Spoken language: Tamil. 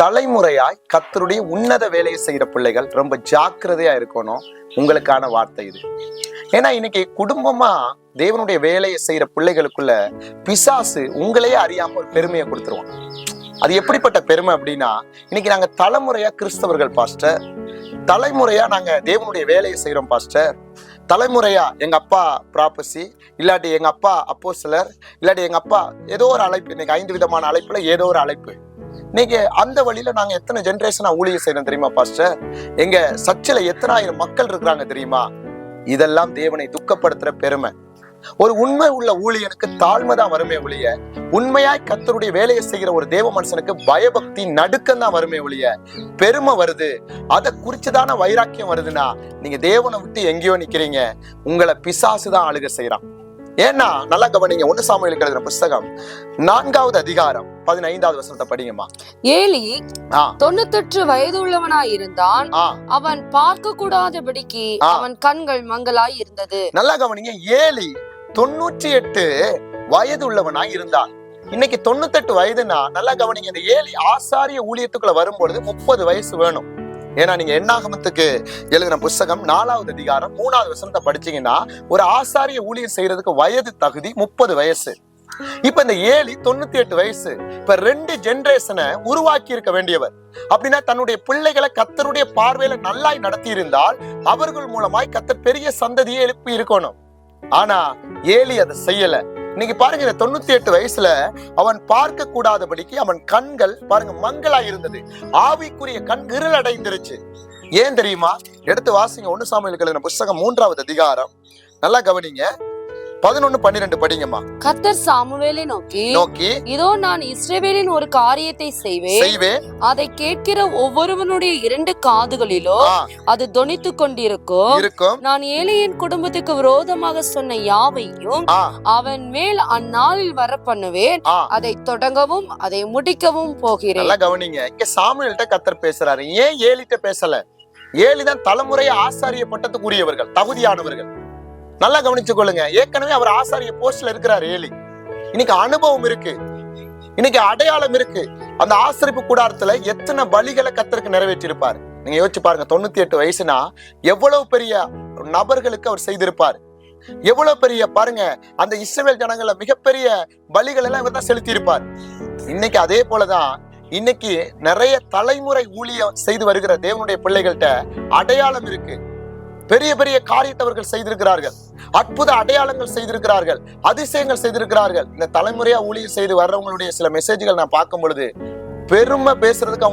தலைமுறையாய் கர்த்தருடைய உன்னத வேலையை செய்யற பிள்ளைகள் ரொம்ப ஜாக்கிரதையா இருக்கணும். உங்களுக்கான வார்த்தை இது. ஏன்னா இன்னைக்கு குடும்பமா தேவனுடைய வேலையை செய்யற பிள்ளைகளுக்குள்ள பிசாசு உங்களையே அறியாம ஒரு பெருமையை கொடுத்துருவான். அது எப்படிப்பட்ட பெருமை அப்படின்னா, இன்னைக்கு நாங்க தலைமுறையா கிறிஸ்தவர்கள் பாஸ்டர், தலைமுறையா நாங்க தேவனுடைய வேலையை செய்யறோம் பாஸ்டர், தலைமுறையா எங்க அப்பா ப்ராபசி, இல்லாட்டி எங்க அப்பா அப்போஸ்தலர், இல்லாட்டி எங்க அப்பா ஏதோ ஒரு அழைப்பு, இன்னைக்கு 5 விதமான அழைப்புல ஏதோ ஒரு அழைப்பு. இன்னைக்கு அந்த வழியில நாங்க எத்தனை ஜெனரேஷனா ஊழியம் செய்யறோம் தெரியுமா பாஸ்டர்? எங்க சர்ச்சில எத்தனை ஆயிரம் மக்கள் இருக்கிறாங்க தெரியுமா? இதெல்லாம் தேவனை துக்கப்படுத்துற பெருமை. ஒரு உண்மை உள்ள ஊழியனுக்கு தாழ்மை தான் வருமே ஒழிய, உண்மையாய் கர்த்தருடைய வேலையை செய்கிற ஒரு தேவ மனுஷனுக்கு பயபக்தி நடுக்கம் தான் வருமே ஒழிய பெருமை வருது. அதை குறிச்சுதான வைராக்கியம் வருதுன்னா நீங்க தேவனை விட்டு எங்கேயோ நிக்கிறீங்க. உங்களை பிசாசு தான் ஆளுகை செய்யறான். ஏன்னா நல்லா கவனிங்க, 1 சாமுவேல் எழுதின புஸ்தகம் 4வது அதிகாரம் 15வது வசனத்தை படிங்கம்மா. ஏலி 98 வயது உள்ளவனாய் இருந்தான். அவன் பார்க்க கூடாதபடிக்கு அவன் கண்கள் மங்கலாய் இருந்தது. நல்லா கவனிங்க, ஏலி 98 வயது உள்ளவனாய் இருந்தான். இன்னைக்கு 98 வயதுனா நல்லா கவனிங்க, இந்த ஏலி ஆசாரிய ஊழியத்துக்குள்ள வரும்பொழுது 30 வயசு வேணும். ஏன்னா நீங்க என்னாகமத்துக்கு எழுதின புஸ்தகம் 4வது அதிகாரம் 3வது வசனத்தை படிச்சீங்கன்னா, ஒரு ஆசாரிய ஊழியம் செய்யறதுக்கு வயது தகுதி 30 வயசு. இப்ப இந்த ஏலி 98 வயசு. இப்ப 2 ஜெனரேஷனை உருவாக்கி இருக்க வேண்டியவர். அப்படின்னா தன்னுடைய பிள்ளைகளை கர்த்தருடைய பார்வையில நல்லாய் நடத்தி இருந்தால் அவர்கள் மூலமாய் கர்த்தர் பெரிய சந்ததியை எழுப்பி இருக்கணும். ஆனா ஏலி அதை செய்யல. இன்னைக்கு பாருங்க, இந்த 98 வயசுல அவன் பார்க்க கூடாதபடிக்கு அவன் கண்கள் பாருங்க மங்களா இருந்தது. ஆவிக்குரிய கண் இருள் அடைந்துருச்சு. ஏன் தெரியுமா? எடுத்து வாசிங்க, 1 சாமுவேல் எழுதின புஸ்தகம் 3வது அதிகாரம். நல்லா கவனிங்க, 11-12 படிங்கம்மா. கர்த்தர் சாமுவேலை நோக்கி இதோ நான் இஸ்ரவேலின் ஒரு காரியத்தை செய்வேன். அதை கேட்கிற ஒவ்வொருவனுடைய 2 காதுகளிலும் அது தொனித்துக் கொண்டிருக்கும். நான் ஏலியின் குடும்பத்துக்கு விரோதமாக சொன்ன யாவையும் அவன் மேல் அந்நாளில் வர பண்ணுவேன். அதை தொடங்கவும் அதை முடிக்கவும் போகிறேன். நல்லா கவனிங்க, இங்க சாமுவேல்கிட்ட கர்த்தர் பேசுறாரு. ஏன் ஏலிட்ட பேசல? ஏலிதான் தலைமுறை ஆசாரிய பட்டத்துக்குரியவர்கள், தகுதியானவர்கள். நல்லா கவனிச்சு கொள்ளுங்க. ஏற்கனவே அவர் ஆசாரிய போஸ்ட்ல இருக்கிறார் ஏலி. இன்னைக்கு அனுபவம் இருக்கு, இன்னைக்கு அடையாளம் இருக்கு. அந்த ஆசரிப்பு கூடாரத்துல எத்தனை பலிகளை கர்த்தருக்கு நிறைவேற்றி இருப்பார். நீங்க யோசிச்சு பாருங்க, 98 வயசுனா எவ்வளவு பெரிய நபர்களுக்கு அவர் செய்திருப்பார். எவ்வளவு பெரிய பாருங்க, அந்த இஸ்ரவேல் ஜனங்கள மிகப்பெரிய பலிகள் எல்லாம் இவர் தான் செலுத்தி இருப்பார். இன்னைக்கு அதே போலதான் இன்னைக்கு நிறைய தலைமுறை ஊழியம் செய்து வருகிற தேவனுடைய பிள்ளைகள்கிட்ட அடையாளம் இருக்கு. பெரிய பெரிய காரியத்தை அவர்கள் செய்திருக்கிறார்கள், அற்புத அடையாளங்கள் செய்திருக்கிறார்கள், அதிசயங்கள் செய்திருக்கிறார்கள். இந்த தலைமுறையா ஊழியம் செய்து வர்றவங்களுடைய சில மெசேஜ்கள் நான் பார்க்கும் பொழுது பெருமை பேசுறதுக்கு